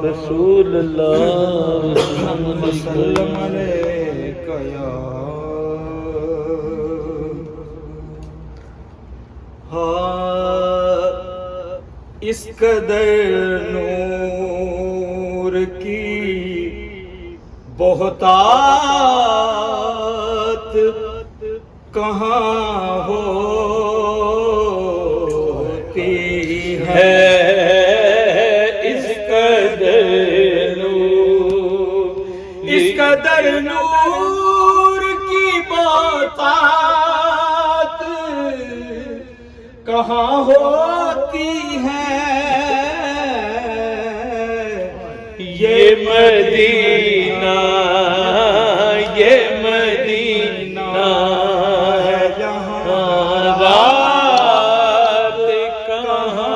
رسول اللہ وسلم علیک یا اس قدر نور کی بہتات کہاں ہوتی ہے اس قدر نور اس قدر نور کی بہتات کہاں ہوتی ہے یہ مدینہ یہ مدینہ ہے جہاں رات کہاں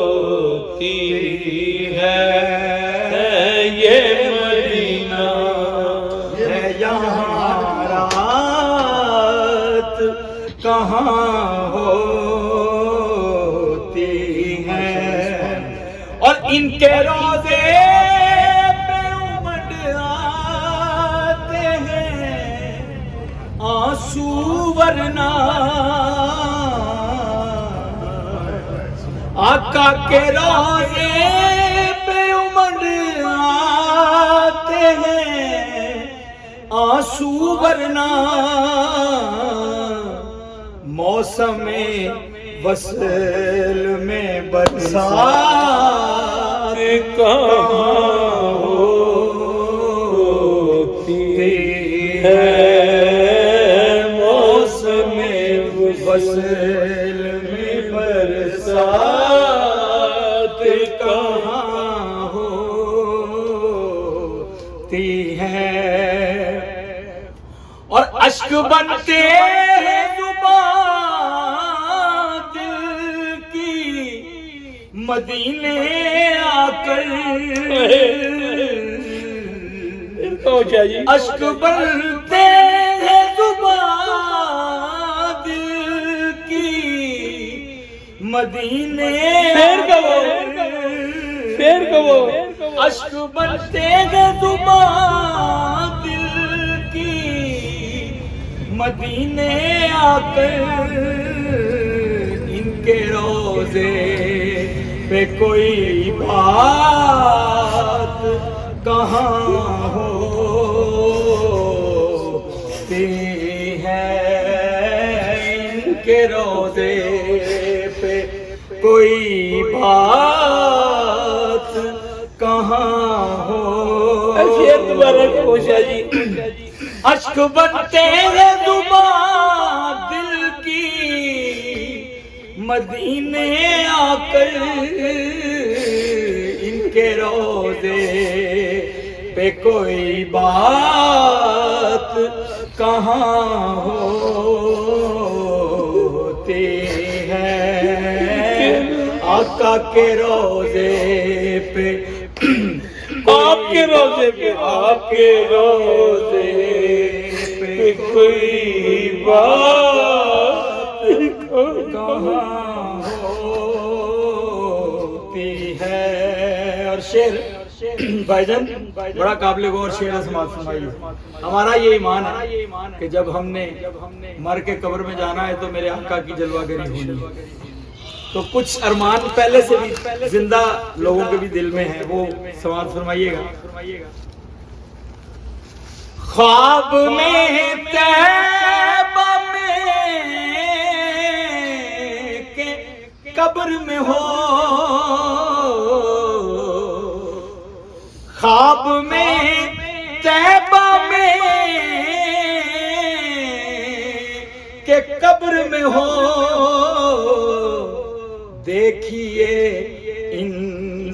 ہوتی ہے یہ مدینہ ہے یہاں رات کہاں ہوتی ہے اور ان کے روزے پہ امڈ آتے ہیں آنسو ورنہ آقا کے روزے پہ امڈ آتے ہیں آنسو ورنہ موسم وصل میں برسات کہاں ہوتی ہے موسم وصل میں برسات کہاں ہوتی ہے اور اشک بنتے ہیں زبان دل کی مدینے آ کر اشک بنتے ہیں زبان دل کی مدینے اشک بنتے ہیں زبان دل کی مدینے آ کر ان کے روزے پہ کوئی بات کہاں ہوتی ہے ان کے روزے پہ کوئی بات کہاں ہوتی اشک بنتے ہیں زبان دل کی مدینے آ کر ان کے روزے پہ کوئی بات کہاں ہوتی ہے آقا کے روزے پہ آپ کے روزے پہ کوئی بات کہاں ہوتی ہے اور شعر بھائی جان بڑا قابل غور شعر سماعت فرمائیے ہمارا یہ ایمان ہے کہ جب ہم نے مر کے قبر میں جانا ہے تو میرے آقا کی جلوہ گری ہونی ہے تو کچھ ارمان پہلے سے بھی زندہ لوگوں کے بھی دل میں ہیں وہ سماعت فرمائیے گا خواب میں طیبہ میں کہ قبر میں ہو خواب میں طیبہ میں کہ قبر میں ہو دیکھیے ان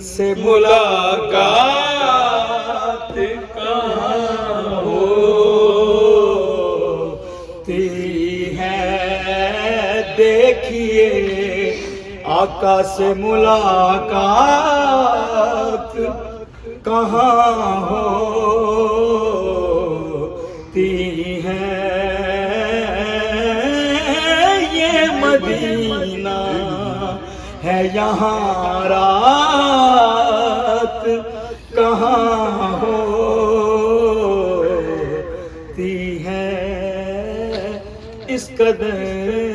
سے ملاقات کہاں ہوتی ہے دیکھیے آقا سے ملاقات کہاں ہوتی ہے یہ مدینہ ہے یہاں رات ہوتی ہے اس قدر